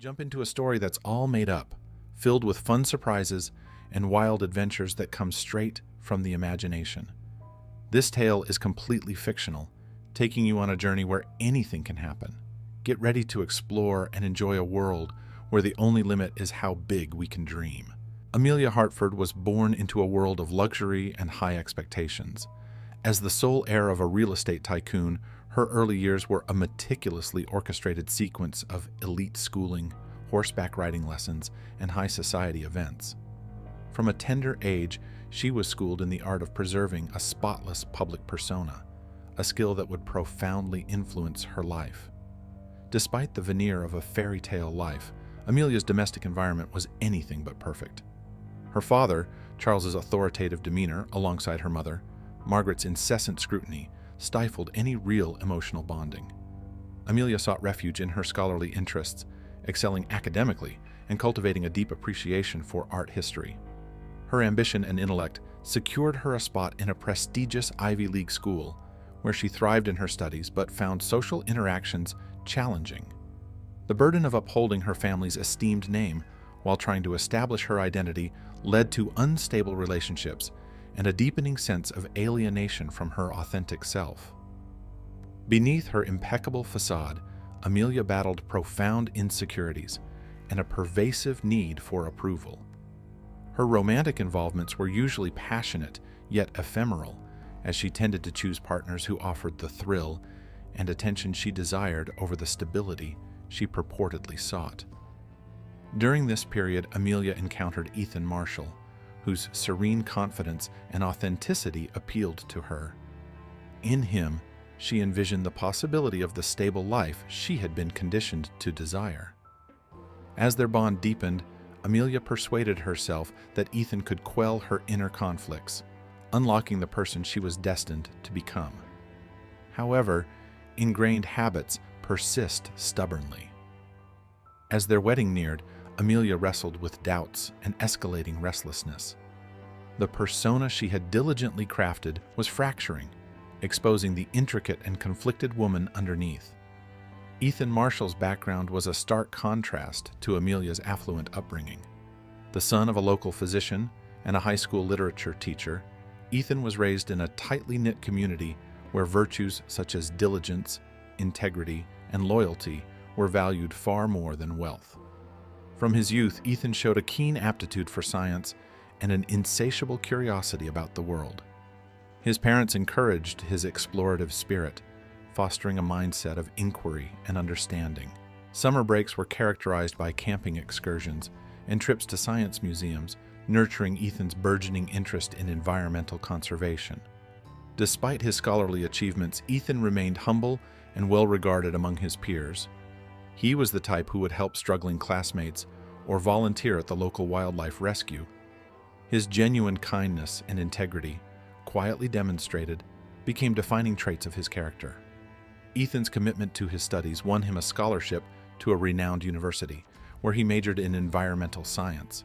Jump into a story that's all made up, filled with fun surprises and wild adventures that come straight from the imagination. This tale is completely fictional, taking you on a journey where anything can happen. Get ready to explore and enjoy a world where the only limit is how big we can dream. Amelia Hartford was born into a world of luxury and high expectations. As the sole heir of a real estate tycoon, her early years were a meticulously orchestrated sequence of elite schooling, horseback riding lessons, and high society events. From a tender age, she was schooled in the art of preserving a spotless public persona, a skill that would profoundly influence her life. Despite the veneer of a fairy tale life, Amelia's domestic environment was anything but perfect. Her father, Charles's authoritative demeanor alongside her mother, Margaret's incessant scrutiny, stifled any real emotional bonding. Amelia sought refuge in her scholarly interests, excelling academically and cultivating a deep appreciation for art history. Her ambition and intellect secured her a spot in a prestigious Ivy League school, where she thrived in her studies but found social interactions challenging. The burden of upholding her family's esteemed name while trying to establish her identity led to unstable relationships and a deepening sense of alienation from her authentic self. Beneath her impeccable facade, Amelia battled profound insecurities and a pervasive need for approval. Her romantic involvements were usually passionate yet ephemeral, as she tended to choose partners who offered the thrill and attention she desired over the stability she purportedly sought. During this period, Amelia encountered Ethan Marshall, whose serene confidence and authenticity appealed to her. In him, she envisioned the possibility of the stable life she had been conditioned to desire. As their bond deepened, Amelia persuaded herself that Ethan could quell her inner conflicts, unlocking the person she was destined to become. However, ingrained habits persist stubbornly. As their wedding neared, Amelia wrestled with doubts and escalating restlessness. The persona she had diligently crafted was fracturing, exposing the intricate and conflicted woman underneath. Ethan Marshall's background was a stark contrast to Amelia's affluent upbringing. The son of a local physician and a high school literature teacher, Ethan was raised in a tightly knit community where virtues such as diligence, integrity, and loyalty were valued far more than wealth. From his youth, Ethan showed a keen aptitude for science and an insatiable curiosity about the world. His parents encouraged his explorative spirit, fostering a mindset of inquiry and understanding. Summer breaks were characterized by camping excursions and trips to science museums, nurturing Ethan's burgeoning interest in environmental conservation. Despite his scholarly achievements, Ethan remained humble and well-regarded among his peers. He was the type who would help struggling classmates or volunteer at the local wildlife rescue. His genuine kindness and integrity, quietly demonstrated, became defining traits of his character. Ethan's commitment to his studies won him a scholarship to a renowned university, where he majored in environmental science.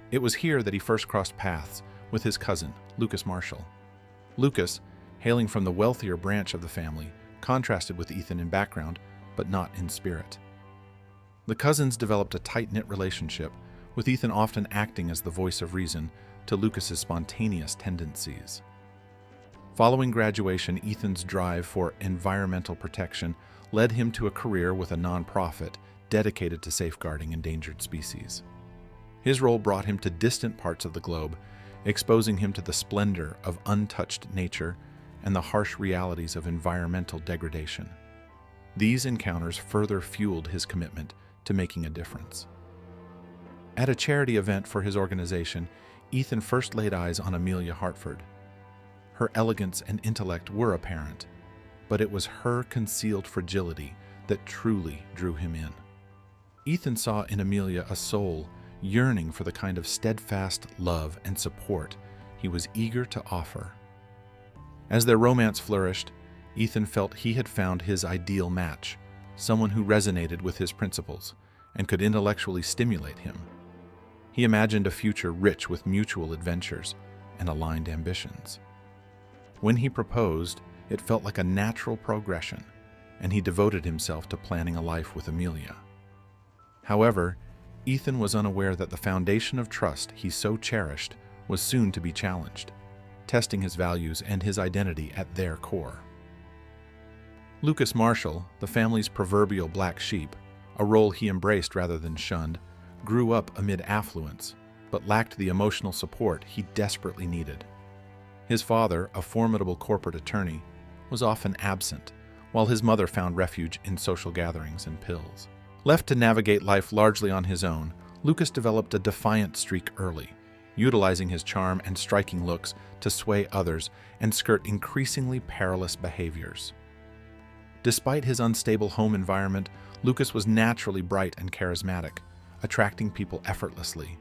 It was here that he first crossed paths with his cousin, Lucas Marshall. Lucas, hailing from the wealthier branch of the family, contrasted with Ethan in background, but not in spirit. The cousins developed a tight-knit relationship, with Ethan often acting as the voice of reason to Lucas's spontaneous tendencies. Following graduation, Ethan's drive for environmental protection led him to a career with a nonprofit dedicated to safeguarding endangered species. His role brought him to distant parts of the globe, exposing him to the splendor of untouched nature and the harsh realities of environmental degradation. These encounters further fueled his commitment to making a difference. At a charity event for his organization, Ethan first laid eyes on Amelia Hartford. Her elegance and intellect were apparent, but it was her concealed fragility that truly drew him in. Ethan saw in Amelia a soul yearning for the kind of steadfast love and support he was eager to offer. As their romance flourished, Ethan felt he had found his ideal match, someone who resonated with his principles and could intellectually stimulate him. He imagined a future rich with mutual adventures and aligned ambitions. When he proposed, it felt like a natural progression, and he devoted himself to planning a life with Amelia. However, Ethan was unaware that the foundation of trust he so cherished was soon to be challenged, testing his values and his identity at their core. Lucas Marshall, the family's proverbial black sheep, a role he embraced rather than shunned, grew up amid affluence, but lacked the emotional support he desperately needed. His father, a formidable corporate attorney, was often absent, while his mother found refuge in social gatherings and pills. Left to navigate life largely on his own, Lucas developed a defiant streak early, utilizing his charm and striking looks to sway others and skirt increasingly perilous behaviors. Despite his unstable home environment, Lucas was naturally bright and charismatic, attracting people effortlessly.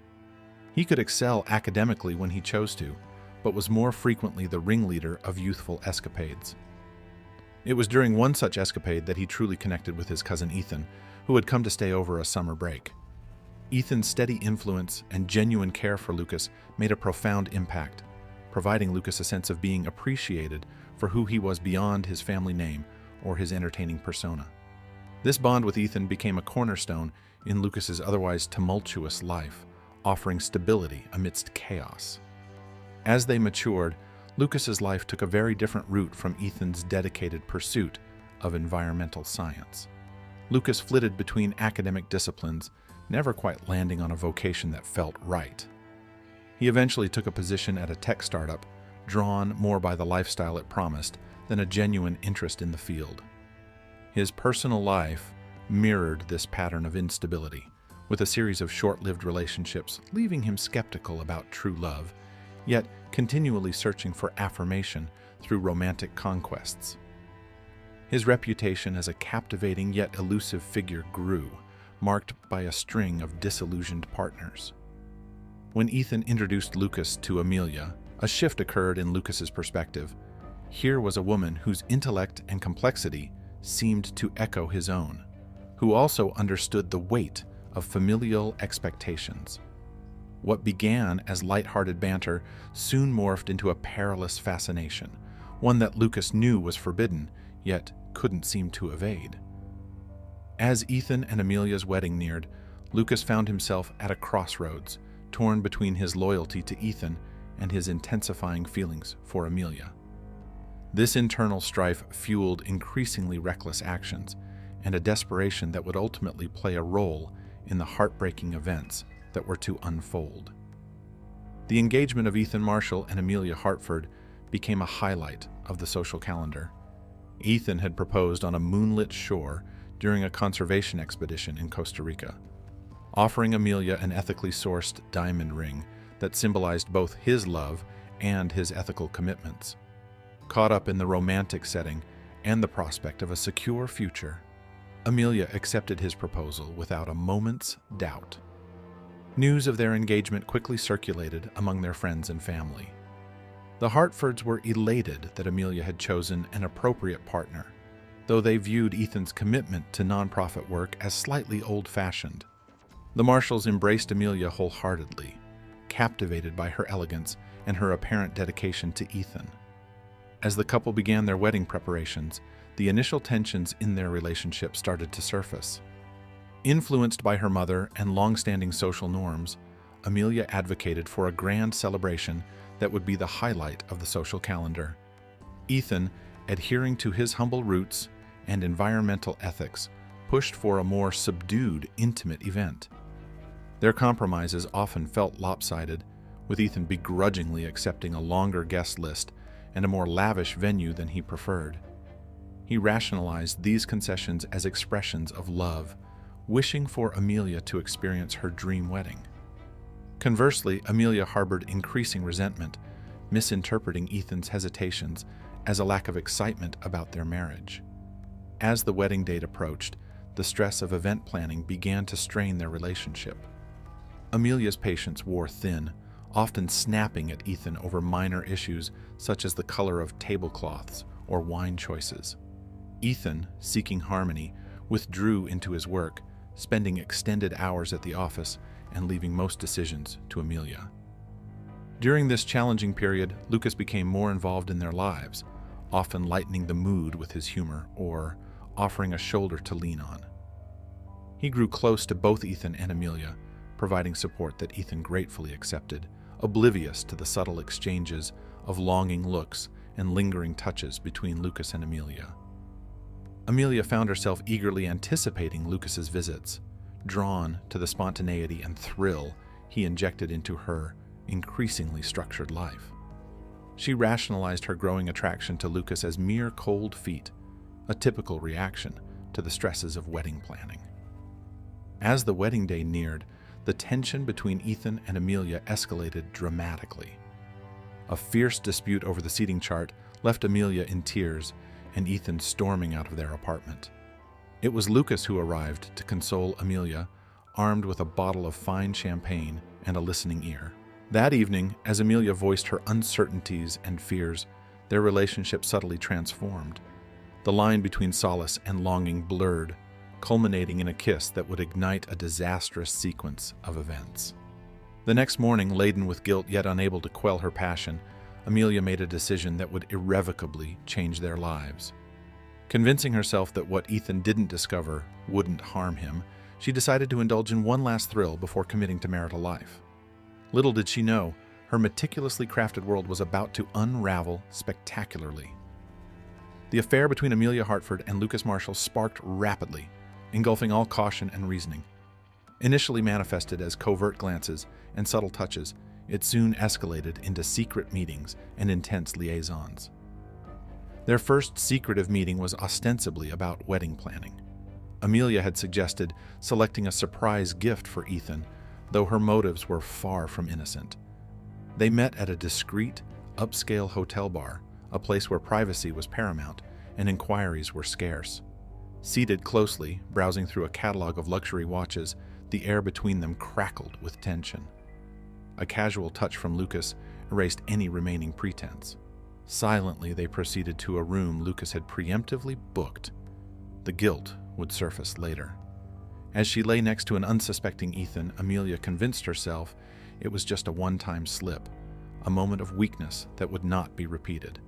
He could excel academically when he chose to, but was more frequently the ringleader of youthful escapades. It was during one such escapade that he truly connected with his cousin Ethan, who had come to stay over a summer break. Ethan's steady influence and genuine care for Lucas made a profound impact, providing Lucas a sense of being appreciated for who he was beyond his family name or his entertaining persona. This bond with Ethan became a cornerstone in Lucas's otherwise tumultuous life, offering stability amidst chaos. As they matured, Lucas's life took a very different route from Ethan's dedicated pursuit of environmental science. Lucas flitted between academic disciplines, never quite landing on a vocation that felt right. He eventually took a position at a tech startup, drawn more by the lifestyle it promised than a genuine interest in the field. His personal life mirrored this pattern of instability, with a series of short-lived relationships leaving him skeptical about true love, yet continually searching for affirmation through romantic conquests. His reputation as a captivating yet elusive figure grew, marked by a string of disillusioned partners. When Ethan introduced Lucas to Amelia, a shift occurred in Lucas's perspective. Here was a woman whose intellect and complexity seemed to echo his own, who also understood the weight of familial expectations. What began as light-hearted banter soon morphed into a perilous fascination, one that Lucas knew was forbidden, yet couldn't seem to evade. As Ethan and Amelia's wedding neared, Lucas found himself at a crossroads, torn between his loyalty to Ethan and his intensifying feelings for Amelia. This internal strife fueled increasingly reckless actions and a desperation that would ultimately play a role in the heartbreaking events that were to unfold. The engagement of Ethan Marshall and Amelia Hartford became a highlight of the social calendar. Ethan had proposed on a moonlit shore during a conservation expedition in Costa Rica, offering Amelia an ethically sourced diamond ring that symbolized both his love and his ethical commitments. Caught up in the romantic setting and the prospect of a secure future, Amelia accepted his proposal without a moment's doubt. News of their engagement quickly circulated among their friends and family. The Hartfords were elated that Amelia had chosen an appropriate partner, though they viewed Ethan's commitment to nonprofit work as slightly old-fashioned. The Marshalls embraced Amelia wholeheartedly, captivated by her elegance and her apparent dedication to Ethan. As the couple began their wedding preparations, the initial tensions in their relationship started to surface. Influenced by her mother and long-standing social norms, Amelia advocated for a grand celebration that would be the highlight of the social calendar. Ethan, adhering to his humble roots and environmental ethics, pushed for a more subdued, intimate event. Their compromises often felt lopsided, with Ethan begrudgingly accepting a longer guest list and a more lavish venue than he preferred. He rationalized these concessions as expressions of love, wishing for Amelia to experience her dream wedding. Conversely, Amelia harbored increasing resentment, misinterpreting Ethan's hesitations as a lack of excitement about their marriage. As the wedding date approached, the stress of event planning began to strain their relationship. Amelia's patience wore thin, often snapping at Ethan over minor issues such as the color of tablecloths or wine choices. Ethan, seeking harmony, withdrew into his work, spending extended hours at the office and leaving most decisions to Amelia. During this challenging period, Lucas became more involved in their lives, often lightening the mood with his humor or offering a shoulder to lean on. He grew close to both Ethan and Amelia, providing support that Ethan gratefully accepted, oblivious to the subtle exchanges of longing looks and lingering touches between Lucas and Amelia. Amelia found herself eagerly anticipating Lucas's visits, drawn to the spontaneity and thrill he injected into her increasingly structured life. She rationalized her growing attraction to Lucas as mere cold feet, a typical reaction to the stresses of wedding planning. As the wedding day neared, the tension between Ethan and Amelia escalated dramatically. A fierce dispute over the seating chart left Amelia in tears and Ethan storming out of their apartment. It was Lucas who arrived to console Amelia, armed with a bottle of fine champagne and a listening ear. That evening, as Amelia voiced her uncertainties and fears, their relationship subtly transformed. The line between solace and longing blurred, culminating in a kiss that would ignite a disastrous sequence of events. The next morning, laden with guilt yet unable to quell her passion, Amelia made a decision that would irrevocably change their lives. Convincing herself that what Ethan didn't discover wouldn't harm him, she decided to indulge in one last thrill before committing to marital life. Little did she know, her meticulously crafted world was about to unravel spectacularly. The affair between Amelia Hartford and Lucas Marshall sparked rapidly, engulfing all caution and reasoning. Initially manifested as covert glances and subtle touches, it soon escalated into secret meetings and intense liaisons. Their first secretive meeting was ostensibly about wedding planning. Amelia had suggested selecting a surprise gift for Ethan, though her motives were far from innocent. They met at a discreet, upscale hotel bar, a place where privacy was paramount and inquiries were scarce. Seated closely, browsing through a catalog of luxury watches, the air between them crackled with tension. A casual touch from Lucas erased any remaining pretense. Silently, they proceeded to a room Lucas had preemptively booked. The guilt would surface later. As she lay next to an unsuspecting Ethan, Amelia convinced herself it was just a one-time slip, a moment of weakness that would not be repeated.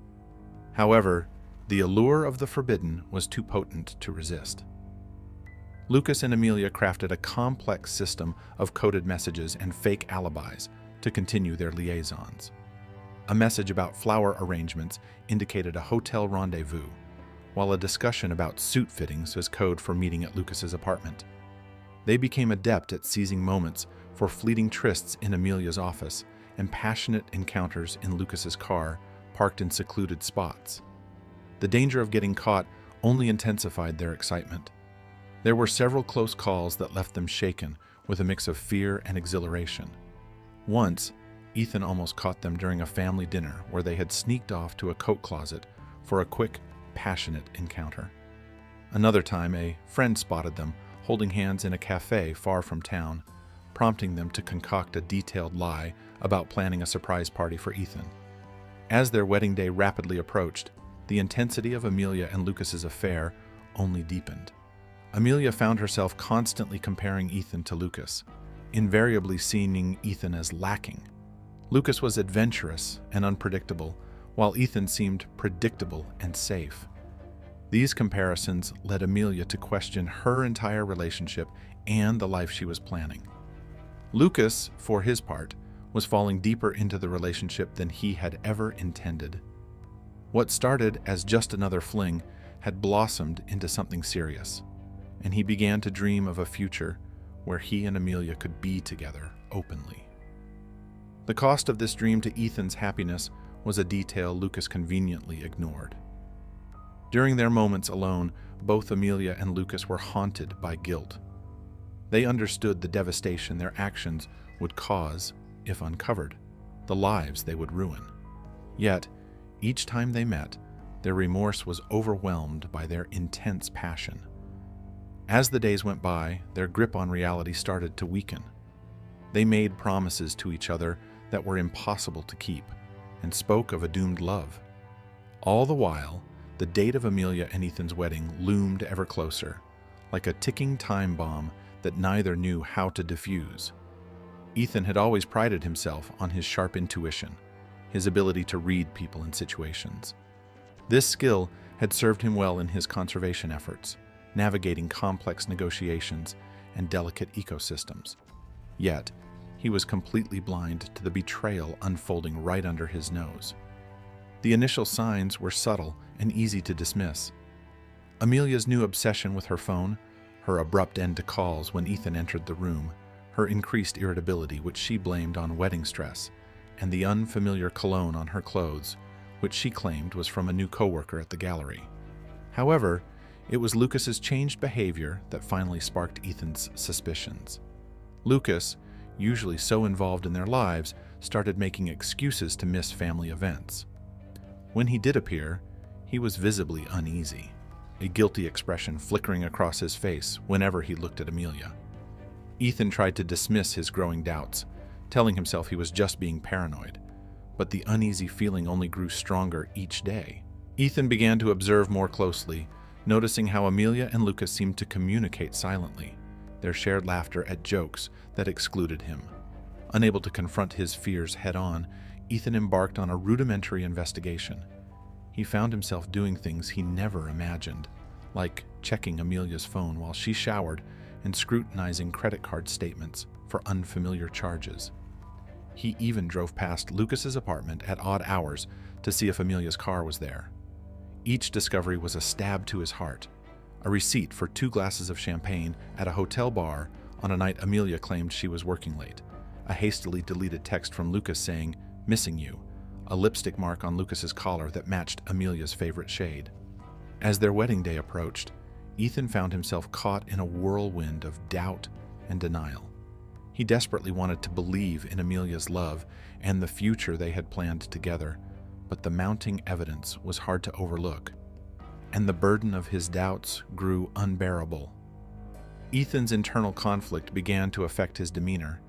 However, the allure of the forbidden was too potent to resist. Lucas and Amelia crafted a complex system of coded messages and fake alibis to continue their liaisons. A message about flower arrangements indicated a hotel rendezvous, while a discussion about suit fittings was code for meeting at Lucas's apartment. They became adept at seizing moments for fleeting trysts in Amelia's office and passionate encounters in Lucas's car, parked in secluded spots. The danger of getting caught only intensified their excitement. There were several close calls that left them shaken with a mix of fear and exhilaration. Once, Ethan almost caught them during a family dinner where they had sneaked off to a coat closet for a quick, passionate encounter. Another time, a friend spotted them holding hands in a cafe far from town, prompting them to concoct a detailed lie about planning a surprise party for Ethan. As their wedding day rapidly approached, the intensity of Amelia and Lucas's affair only deepened. Amelia found herself constantly comparing Ethan to Lucas, invariably seeing Ethan as lacking. Lucas was adventurous and unpredictable, while Ethan seemed predictable and safe. These comparisons led Amelia to question her entire relationship and the life she was planning. Lucas, for his part, was falling deeper into the relationship than he had ever intended. What started as just another fling had blossomed into something serious, and he began to dream of a future where he and Amelia could be together openly. The cost of this dream to Ethan's happiness was a detail Lucas conveniently ignored. During their moments alone, both Amelia and Lucas were haunted by guilt. They understood the devastation their actions would cause, if uncovered, the lives they would ruin. Yet, each time they met, their remorse was overwhelmed by their intense passion. As the days went by, their grip on reality started to weaken. They made promises to each other that were impossible to keep, and spoke of a doomed love. All the while, the date of Amelia and Ethan's wedding loomed ever closer, like a ticking time bomb that neither knew how to defuse. Ethan had always prided himself on his sharp intuition, his ability to read people and situations. This skill had served him well in his conservation efforts, navigating complex negotiations and delicate ecosystems. Yet, he was completely blind to the betrayal unfolding right under his nose. The initial signs were subtle and easy to dismiss. Amelia's new obsession with her phone, her abrupt end to calls when Ethan entered the room, her increased irritability, which she blamed on wedding stress, and the unfamiliar cologne on her clothes, which she claimed was from a new coworker at the gallery. However, it was Lucas's changed behavior that finally sparked Ethan's suspicions. Lucas, usually so involved in their lives, started making excuses to miss family events. When he did appear, he was visibly uneasy, a guilty expression flickering across his face whenever he looked at Amelia. Ethan tried to dismiss his growing doubts, telling himself he was just being paranoid, but the uneasy feeling only grew stronger each day. Ethan began to observe more closely, noticing how Amelia and Lucas seemed to communicate silently, their shared laughter at jokes that excluded him. Unable to confront his fears head-on, Ethan embarked on a rudimentary investigation. He found himself doing things he never imagined, like checking Amelia's phone while she showered and scrutinizing credit card statements for unfamiliar charges. He even drove past Lucas's apartment at odd hours to see if Amelia's car was there. Each discovery was a stab to his heart, a receipt for 2 glasses of champagne at a hotel bar on a night Amelia claimed she was working late, a hastily deleted text from Lucas saying, "Missing you," a lipstick mark on Lucas's collar that matched Amelia's favorite shade. As their wedding day approached, Ethan found himself caught in a whirlwind of doubt and denial. He desperately wanted to believe in Amelia's love and the future they had planned together, but the mounting evidence was hard to overlook, and the burden of his doubts grew unbearable. Ethan's internal conflict began to affect his demeanor.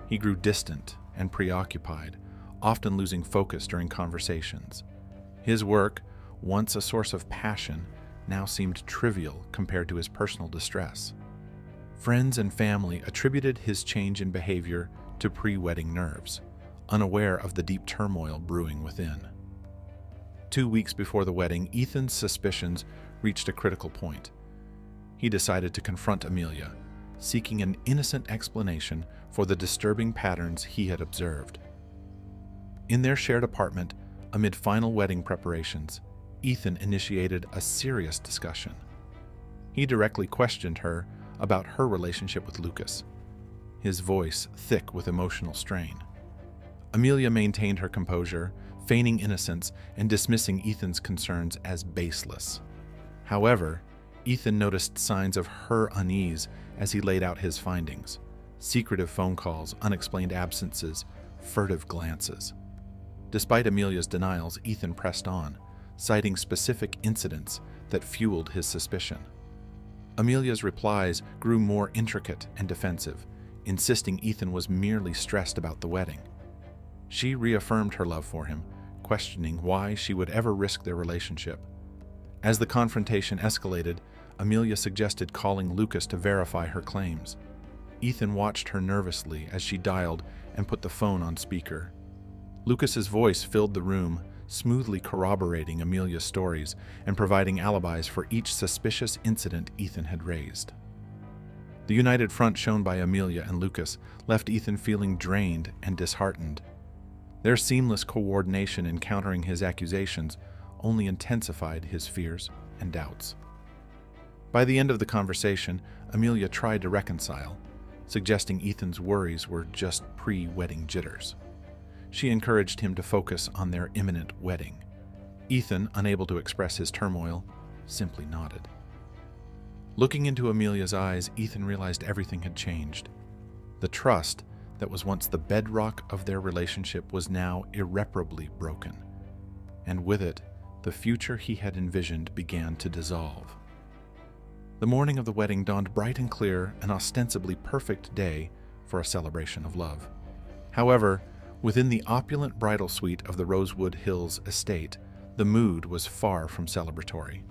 He grew distant and preoccupied, often losing focus during conversations. His work, once a source of passion, now seemed trivial compared to his personal distress. Friends and family attributed his change in behavior to pre-wedding nerves, unaware of the deep turmoil brewing within. 2 weeks before the wedding, Ethan's suspicions reached a critical point. He decided to confront Amelia, seeking an innocent explanation for the disturbing patterns he had observed. In their shared apartment, amid final wedding preparations, Ethan initiated a serious discussion. He directly questioned her about her relationship with Lucas, his voice thick with emotional strain. Amelia maintained her composure, feigning innocence and dismissing Ethan's concerns as baseless. However, Ethan noticed signs of her unease as he laid out his findings: secretive phone calls, unexplained absences, furtive glances. Despite Amelia's denials, Ethan pressed on, citing specific incidents that fueled his suspicion. Amelia's replies grew more intricate and defensive, insisting Ethan was merely stressed about the wedding. She reaffirmed her love for him, questioning why she would ever risk their relationship. As the confrontation escalated, Amelia suggested calling Lucas to verify her claims. Ethan watched her nervously as she dialed and put the phone on speaker. Lucas's voice filled the room, smoothly corroborating Amelia's stories and providing alibis for each suspicious incident Ethan had raised. The united front shown by Amelia and Lucas left Ethan feeling drained and disheartened. Their seamless coordination in countering his accusations only intensified his fears and doubts. By the end of the conversation, Amelia tried to reconcile, suggesting Ethan's worries were just pre-wedding jitters. She encouraged him to focus on their imminent wedding. Ethan, unable to express his turmoil, simply nodded. Looking into Amelia's eyes, Ethan realized everything had changed. The trust that was once the bedrock of their relationship was now irreparably broken, and with it, the future he had envisioned began to dissolve. The morning of the wedding dawned bright and clear, an ostensibly perfect day for a celebration of love. However, within the opulent bridal suite of the Rosewood Hills estate, the mood was far from celebratory.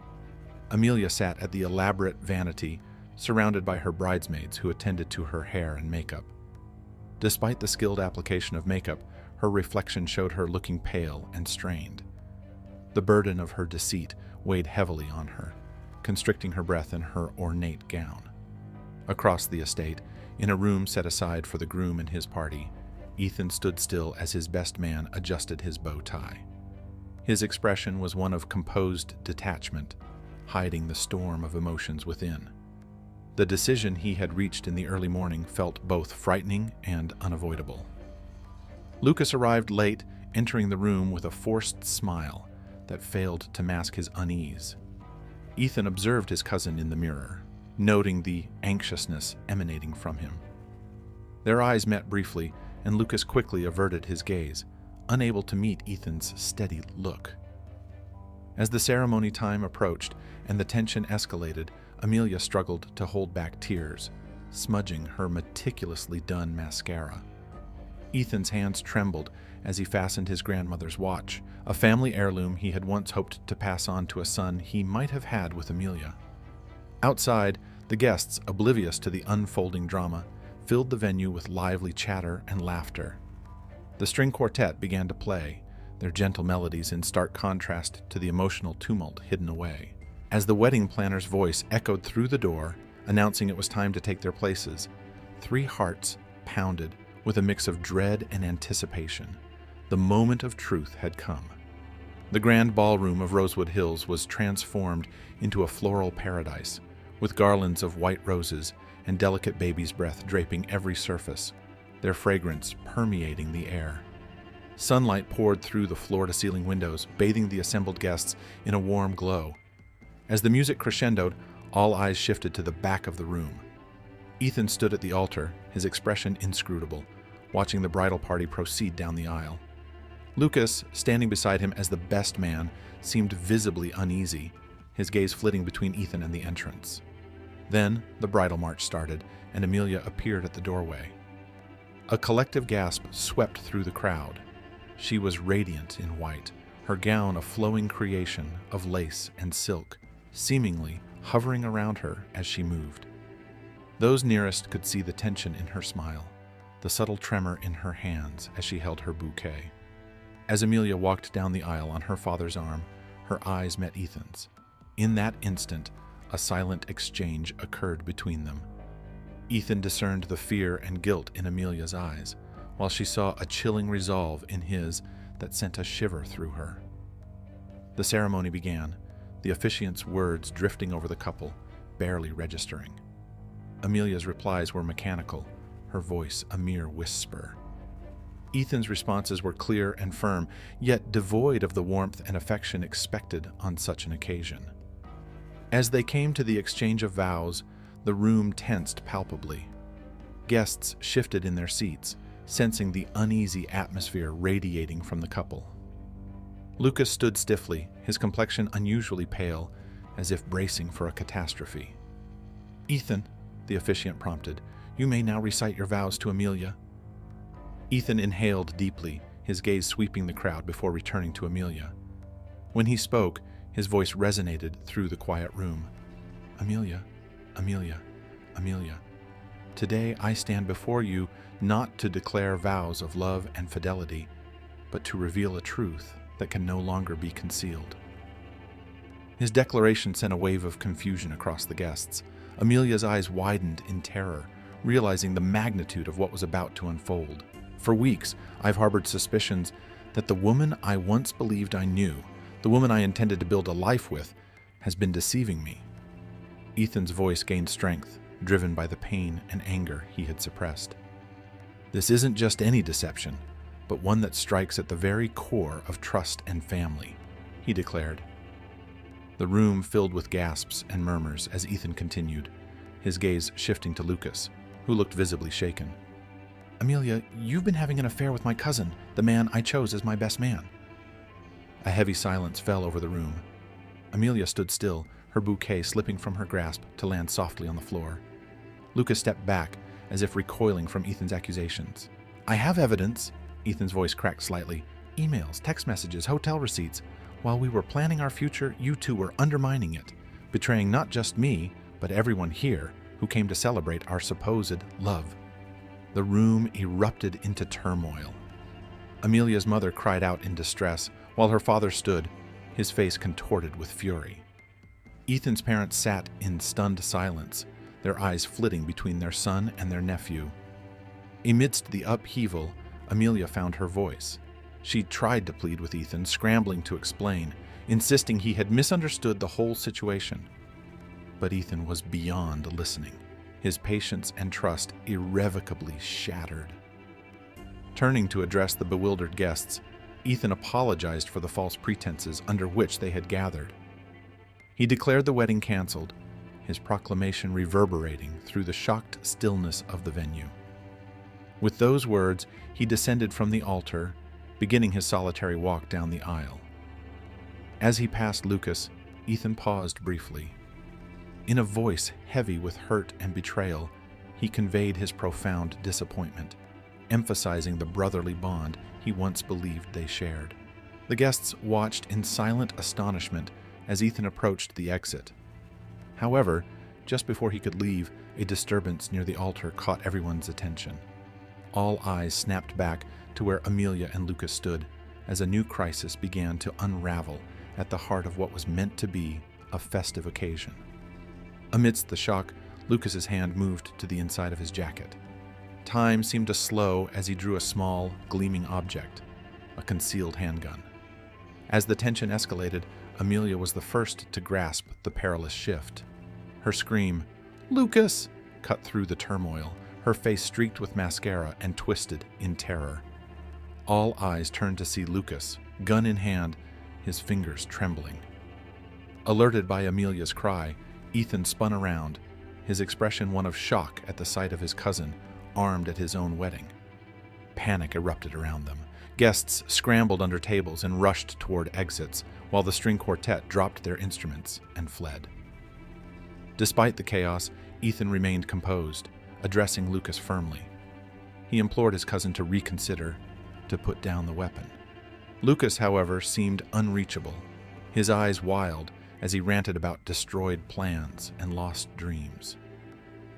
Amelia sat at the elaborate vanity, surrounded by her bridesmaids who attended to her hair and makeup. Despite the skilled application of makeup, her reflection showed her looking pale and strained. The burden of her deceit weighed heavily on her, constricting her breath in her ornate gown. Across the estate, in a room set aside for the groom and his party, Ethan stood still as his best man adjusted his bow tie. His expression was one of composed detachment, hiding the storm of emotions within. The decision he had reached in the early morning felt both frightening and unavoidable. Lucas arrived late, entering the room with a forced smile that failed to mask his unease. Ethan observed his cousin in the mirror, noting the anxiousness emanating from him. Their eyes met briefly, and Lucas quickly averted his gaze, unable to meet Ethan's steady look. As the ceremony time approached and the tension escalated, Amelia struggled to hold back tears, smudging her meticulously done mascara. Ethan's hands trembled as he fastened his grandmother's watch, a family heirloom he had once hoped to pass on to a son he might have had with Amelia. Outside, the guests, oblivious to the unfolding drama, filled the venue with lively chatter and laughter. The string quartet began to play, their gentle melodies in stark contrast to the emotional tumult hidden away. As the wedding planner's voice echoed through the door, announcing it was time to take their places, 3 hearts pounded with a mix of dread and anticipation. The moment of truth had come. The grand ballroom of Rosewood Hills was transformed into a floral paradise, with garlands of white roses and delicate baby's breath draping every surface, their fragrance permeating the air. Sunlight poured through the floor-to-ceiling windows, bathing the assembled guests in a warm glow. As the music crescendoed, all eyes shifted to the back of the room. Ethan stood at the altar, his expression inscrutable, watching the bridal party proceed down the aisle. Lucas, standing beside him as the best man, seemed visibly uneasy, his gaze flitting between Ethan and the entrance. Then the bridal march started, and Amelia appeared at the doorway. A collective gasp swept through the crowd. She was radiant in white, her gown a flowing creation of lace and silk, seemingly hovering around her as she moved. Those nearest could see the tension in her smile, the subtle tremor in her hands as she held her bouquet. As Amelia walked down the aisle on her father's arm, her eyes met Ethan's. In that instant, a silent exchange occurred between them. Ethan discerned the fear and guilt in Amelia's eyes, while she saw a chilling resolve in his that sent a shiver through her. The ceremony began, the officiant's words drifting over the couple, barely registering. Amelia's replies were mechanical, her voice a mere whisper. Ethan's responses were clear and firm, yet devoid of the warmth and affection expected on such an occasion. As they came to the exchange of vows, the room tensed palpably. Guests shifted in their seats, sensing the uneasy atmosphere radiating from the couple. Lucas stood stiffly, his complexion unusually pale, as if bracing for a catastrophe. "Ethan," the officiant prompted, "you may now recite your vows to Amelia." Ethan inhaled deeply, his gaze sweeping the crowd before returning to Amelia. When he spoke, his voice resonated through the quiet room. "Amelia, Amelia, Amelia, today I stand before you not to declare vows of love and fidelity, but to reveal a truth that can no longer be concealed." His declaration sent a wave of confusion across the guests. Amelia's eyes widened in terror, realizing the magnitude of what was about to unfold. For weeks, I've harbored suspicions that the woman I once believed I knew, the woman I intended to build a life with, has been deceiving me. Ethan's voice gained strength, driven by the pain and anger he had suppressed. "This isn't just any deception, but one that strikes at the very core of trust and family," he declared. The room filled with gasps and murmurs as Ethan continued, his gaze shifting to Lucas, who looked visibly shaken. "Amelia, you've been having an affair with my cousin, the man I chose as my best man." A heavy silence fell over the room. Amelia stood still, her bouquet slipping from her grasp to land softly on the floor. Lucas stepped back, as if recoiling from Ethan's accusations. "I have evidence," Ethan's voice cracked slightly. "Emails, text messages, hotel receipts. While we were planning our future, you two were undermining it, betraying not just me, but everyone here who came to celebrate our supposed love." The room erupted into turmoil. Amelia's mother cried out in distress, while her father stood, his face contorted with fury. Ethan's parents sat in stunned silence, their eyes flitting between their son and their nephew. Amidst the upheaval, Amelia found her voice. She tried to plead with Ethan, scrambling to explain, insisting he had misunderstood the whole situation. But Ethan was beyond listening, his patience and trust irrevocably shattered. Turning to address the bewildered guests, Ethan apologized for the false pretenses under which they had gathered. He declared the wedding canceled, his proclamation reverberating through the shocked stillness of the venue. With those words, he descended from the altar, beginning his solitary walk down the aisle. As he passed Lucas, Ethan paused briefly. In a voice heavy with hurt and betrayal, he conveyed his profound disappointment, emphasizing the brotherly bond he once believed they shared. The guests watched in silent astonishment as Ethan approached the exit. However, just before he could leave, a disturbance near the altar caught everyone's attention. All eyes snapped back to where Amelia and Lucas stood as a new crisis began to unravel at the heart of what was meant to be a festive occasion. Amidst the shock, Lucas's hand moved to the inside of his jacket. Time seemed to slow as he drew a small, gleaming object, a concealed handgun. As the tension escalated, Amelia was the first to grasp the perilous shift. Her scream, "Lucas!" cut through the turmoil, her face streaked with mascara and twisted in terror. All eyes turned to see Lucas, gun in hand, his fingers trembling. Alerted by Amelia's cry, Ethan spun around, his expression one of shock at the sight of his cousin, armed at his own wedding. Panic erupted around them. Guests scrambled under tables and rushed toward exits, while the string quartet dropped their instruments and fled. Despite the chaos, Ethan remained composed, addressing Lucas firmly. He implored his cousin to reconsider, to put down the weapon. Lucas, however, seemed unreachable, his eyes wild as he ranted about destroyed plans and lost dreams.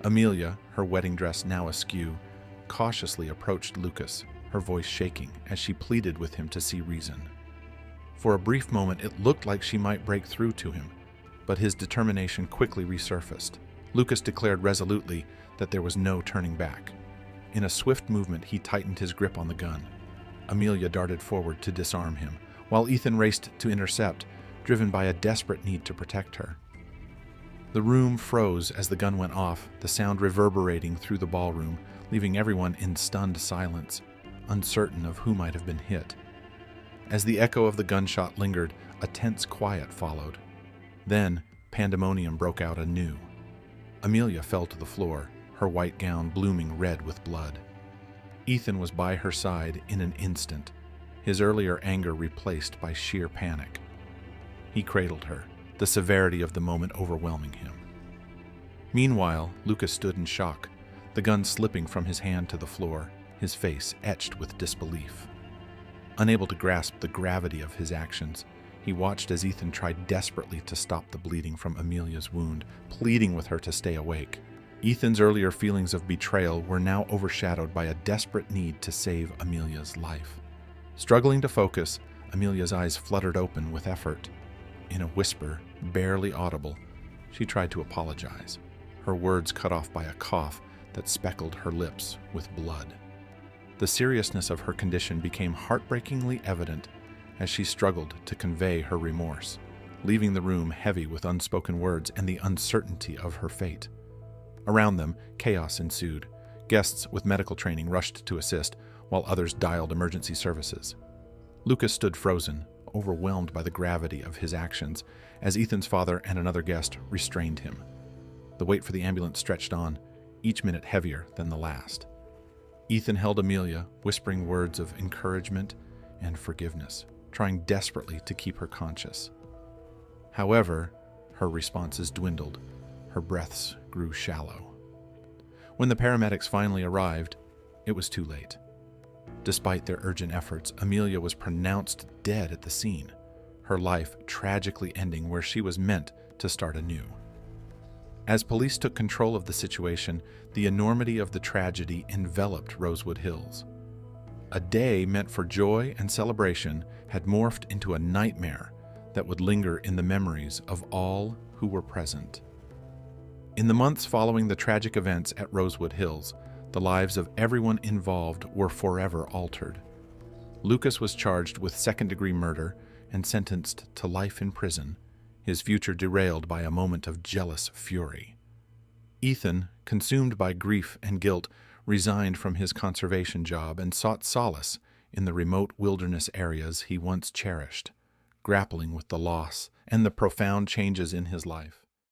Amelia, her wedding dress now askew, cautiously approached Lucas, her voice shaking as she pleaded with him to see reason. For a brief moment, it looked like she might break through to him, but his determination quickly resurfaced. Lucas declared resolutely that there was no turning back. In a swift movement, he tightened his grip on the gun. Amelia darted forward to disarm him, while Ethan raced to intercept, driven by a desperate need to protect her. The room froze as the gun went off, the sound reverberating through the ballroom, leaving everyone in stunned silence, uncertain of who might have been hit. As the echo of the gunshot lingered, a tense quiet followed. Then, pandemonium broke out anew. Amelia fell to the floor, her white gown blooming red with blood. Ethan was by her side in an instant, his earlier anger replaced by sheer panic. He cradled her, the severity of the moment overwhelming him. Meanwhile, Lucas stood in shock, the gun slipping from his hand to the floor, his face etched with disbelief. Unable to grasp the gravity of his actions, he watched as Ethan tried desperately to stop the bleeding from Amelia's wound, pleading with her to stay awake. Ethan's earlier feelings of betrayal were now overshadowed by a desperate need to save Amelia's life. Struggling to focus, Amelia's eyes fluttered open with effort. In a whisper, barely audible, she tried to apologize, her words cut off by a cough that speckled her lips with blood. The seriousness of her condition became heartbreakingly evident as she struggled to convey her remorse, leaving the room heavy with unspoken words and the uncertainty of her fate. Around them, chaos ensued. Guests with medical training rushed to assist, while others dialed emergency services. Lucas stood frozen, overwhelmed by the gravity of his actions, as Ethan's father and another guest restrained him. The wait for the ambulance stretched on, each minute heavier than the last. Ethan held Amelia, whispering words of encouragement and forgiveness, trying desperately to keep her conscious. However, her responses dwindled, her breaths grew shallow. When the paramedics finally arrived, it was too late. Despite their urgent efforts, Amelia was pronounced dead at the scene, her life tragically ending where she was meant to start anew. As police took control of the situation, the enormity of the tragedy enveloped Rosewood Hills. A day meant for joy and celebration had morphed into a nightmare that would linger in the memories of all who were present. In the months following the tragic events at Rosewood Hills, the lives of everyone involved were forever altered. Lucas was charged with second-degree murder and sentenced to life in prison, his future derailed by a moment of jealous fury. Ethan, consumed by grief and guilt, resigned from his conservation job and sought solace in the remote wilderness areas he once cherished, grappling with the loss and the profound changes in his life.